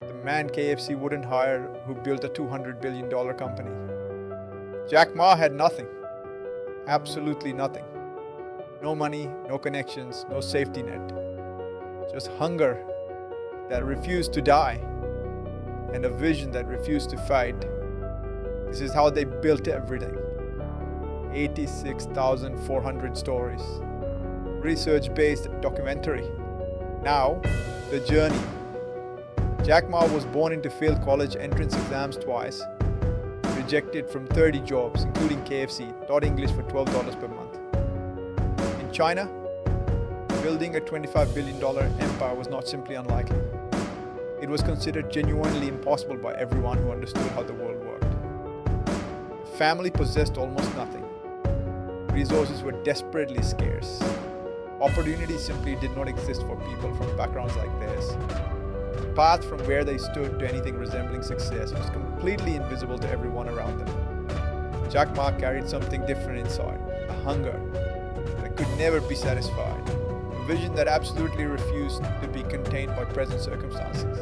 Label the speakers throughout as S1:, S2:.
S1: The man KFC wouldn't hire who built a $200 billion company. Jack Ma had nothing. Absolutely nothing. No money, no connections, no safety net. Just hunger that refused to die and a vision that refused to fight. This is how they built everything. 86,400 stories. Research-based documentary. Now, the journey. Jack Ma was born into failed college entrance exams twice, rejected from 30 jobs, including KFC, taught English for $12 per month. In China, building a $25 billion empire was not simply unlikely. It was considered genuinely impossible by everyone who understood how the world worked. The family possessed almost nothing. Resources were desperately scarce. Opportunity simply did not exist for people from backgrounds like theirs. The path from where they stood to anything resembling success was completely invisible to everyone around them. Jack Ma carried something different inside, a hunger that could never be satisfied, a vision that absolutely refused to be contained by present circumstances,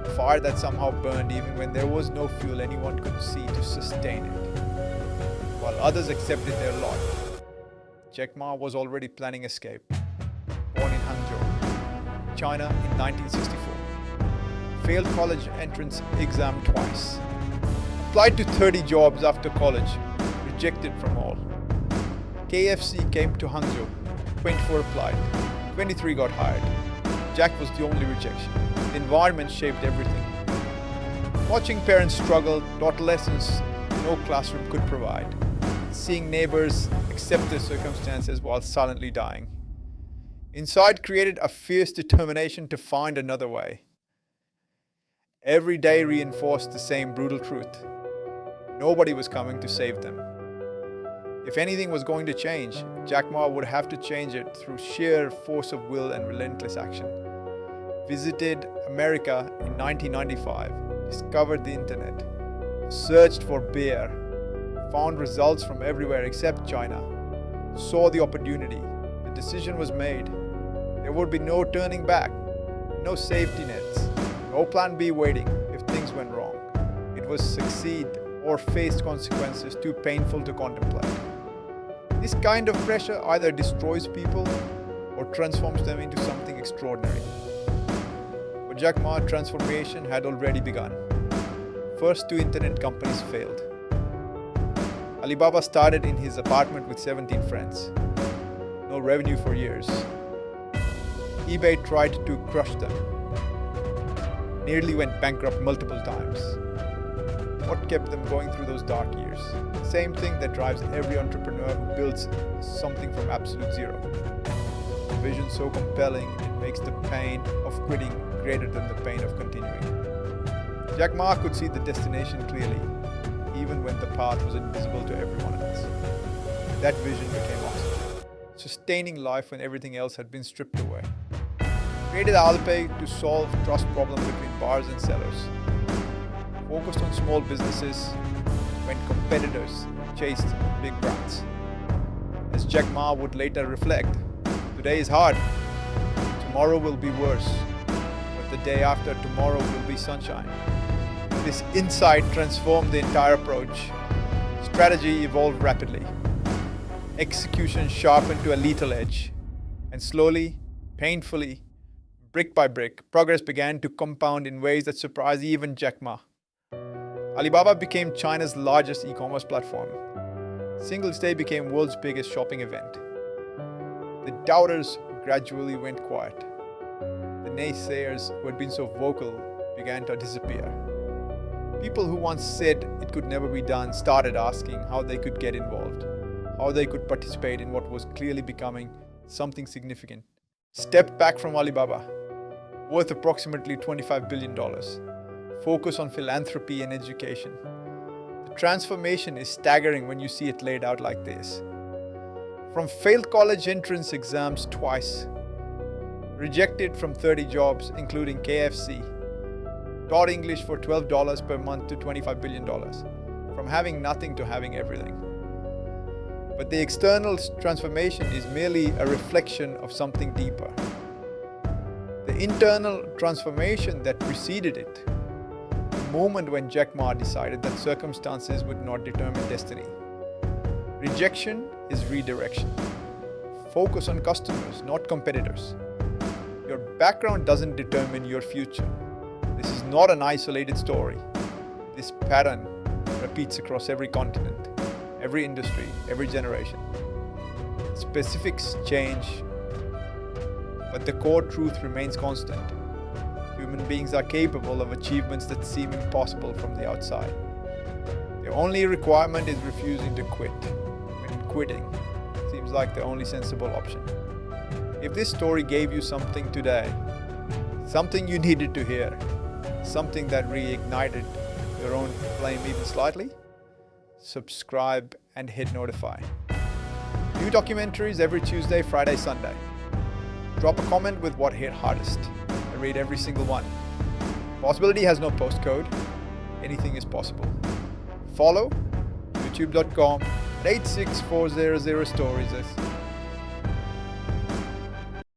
S1: a fire that somehow burned even when there was no fuel anyone could see to sustain it. While others accepted their lot, Jack Ma was already planning escape. Born in Hangzhou, China in 1964. Failed college entrance exam twice. Applied to 30 jobs after college. Rejected from all. KFC came to Hangzhou. 24 applied. 23 got hired. Jack was the only rejection. The environment shaped everything. Watching parents struggle taught lessons no classroom could provide. Seeing neighbors accept their circumstances while silently dying. Inside created a fierce determination to find another way. Every day reinforced the same brutal truth. Nobody was coming to save them. If anything was going to change, Jack Ma would have to change it through sheer force of will and relentless action. Visited America in 1995, discovered the internet, searched for beer, found results from everywhere except China, saw the opportunity. The decision was made. There would be no turning back, no safety nets, no plan B waiting if things went wrong. It was succeed or face consequences too painful to contemplate. This kind of pressure either destroys people or transforms them into something extraordinary. For Jack Ma, transformation had already begun. First two internet companies failed. Alibaba started in his apartment with 17 friends. No revenue for years. eBay tried to crush them. Nearly went bankrupt multiple times. What kept them going through those dark years? Same thing that drives every entrepreneur who builds something from absolute zero. A vision so compelling, it makes the pain of quitting greater than the pain of continuing. Jack Ma could see the destination clearly, even when the path was invisible to everyone else. That vision became oxygen, sustaining life when everything else had been stripped away. Created Alipay to solve trust problems between buyers and sellers. Focused on small businesses when competitors chased big brands. As Jack Ma would later reflect, today is hard, tomorrow will be worse, but the day after tomorrow will be sunshine. This insight transformed the entire approach. Strategy evolved rapidly. Execution sharpened to a lethal edge. And slowly, painfully, brick by brick, progress began to compound in ways that surprised even Jack Ma. Alibaba became China's largest e-commerce platform. Singles Day became world's biggest shopping event. The doubters gradually went quiet. The naysayers who had been so vocal began to disappear. People who once said it could never be done started asking how they could get involved, how they could participate in what was clearly becoming something significant. Stepped back from Alibaba, worth approximately $25 billion. Focus on philanthropy and education. The transformation is staggering when you see it laid out like this. From failed college entrance exams twice, rejected from 30 jobs including KFC, taught English for $12 per month to $25 billion, from having nothing to having everything. But the external transformation is merely a reflection of something deeper. The the internal transformation that preceded it, the moment when Jack Ma decided that circumstances would not determine destiny. Rejection is redirection. Focus on customers, not competitors. Your background doesn't determine your future. This is not an isolated story. This pattern repeats across every continent, every industry, every generation. Specifics change, but the core truth remains constant. Human beings are capable of achievements that seem impossible from the outside. The only requirement is refusing to quit, when quitting seems like the only sensible option. If this story gave you something today, something you needed to hear, something that reignited your own flame even slightly, subscribe and hit notify. New documentaries every Tuesday, Friday, Sunday. Drop a comment with what hit hardest. I read every single one. Possibility has no postcode. Anything is possible. Follow youtube.com/86400stories.